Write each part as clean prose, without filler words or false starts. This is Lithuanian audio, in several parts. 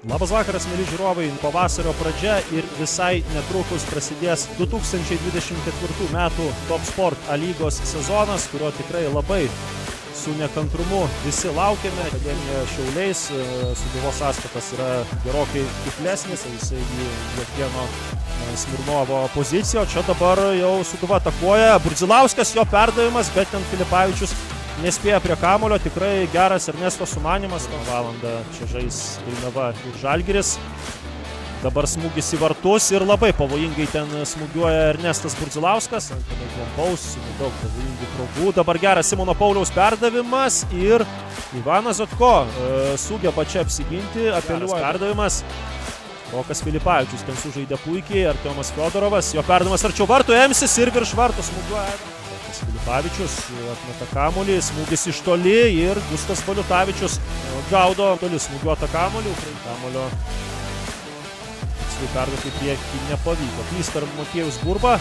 Labas vakaras, mėly žiūrovai, pavasario pradžia ir visai netrukus prasidės 2024 metų Top Sport A lygos sezonas, kurio tikrai labai su nekantrumu visi laukiame. Akademija Šiauliais, Sūduvos sąstatas yra gerokai kuklesnis, jisai į Jevgeno Smirnovo poziciją, čia dabar jau Sūduva atakuoja, Burdzilauskas, jo perdavimas, bet ten Filipavičius nespėja prie kamulio, tikrai geras Ernesto sumanimas. Valandą čia žais Dainava ir Žalgiris. Dabar smūgis į vartus ir labai pavojingai ten smūgiuoja Ernestas Burdzilauskas. Klampaus, daug pavojingų progų. Dabar geras Simono Pauliaus perdavimas ir Ivanas Zotko sugeba čia apsiginti, apeliuoja perdavimas. Rokas Filipavičius ten sužaidė puikiai, Artiomas Fiodorovas, jo perdavimas arčiau vartų, Emsis ir virš vartų smūgiuoja. Filipavičius atmeta kamuolį, smūgis iš toli ir Gustas Baliutavičius gaudo toli smūgiuotą kamuolį. Kamuolio tiksliai perduoti priekį nepavyko. Klysta Motiejus Burba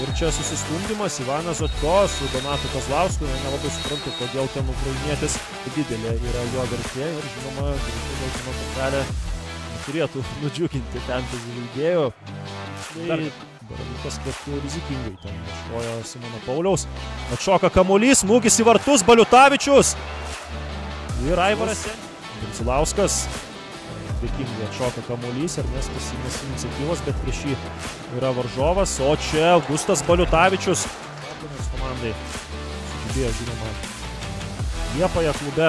ir čia susistumdymas Ivanas Zotko su Donatu Kozlausku. Nelabai suprantu, kodėl ten ukrainietis didelė yra jo vertė ir žinoma, geltoną kortelę turėtų nudžiuginti ten žaidėjų. Baravykas kiek rizikingai ten ieškojo Simono Pauliaus. Atšoka kamuolys, smūgis į vartus, Baliutavičius ir Aivaras Burdzilauskas. Dėkingai atšoka kamuolys, Ernestas imasi iniciatyvos, bet prieš jį yra varžovas. O čia Gustas Baliutavičius. Komandai sužibėjo, žinoma, Liepoje klube.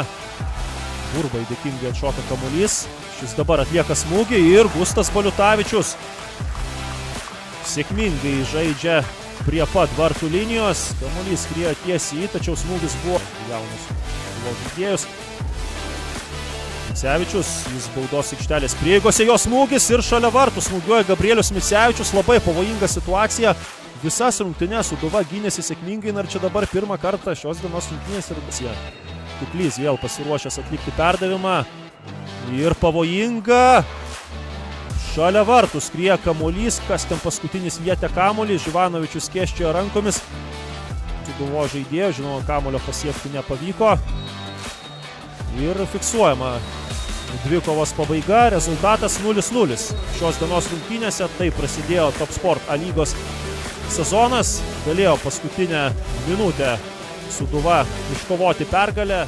Burbai dėkingai atšoka kamuolys. Šis dabar atlieka smūgį ir Gustas Baliutavičius sėkmingai žaidžia prie pat vartų linijos. Kamuolys skriejo tiesiai į, tačiau smūgis buvo jaunus žaidėjus. Micevičius, jis baudos aikštelės prieigose, jo smūgis ir šalia vartų smūgiuoja Gabrielius Micevičius. Labai pavojinga situacija. Visas rungtynes Sūduva gynėsi sėkmingai ir čia dabar pirmą kartą šios dienos rungtynės ir Kuklys vėl pasiruošęs atlikti perdavimą. Ir pavojinga. Šalia vartų skrieja kamuolys, kas ten paskutinis lietė kamuolį, Živanovičius skėsčiojo rankomis. Sūduvo žaidėjo, žinoma, kamulio pasiekti nepavyko. Ir fiksuojama dvikovos pabaiga, rezultatas 0-0. Šios dienos rungtynėse taip prasidėjo Top Sport A lygos sezonas. Galėjo paskutinę minutę Sūduva iškovoti pergalę.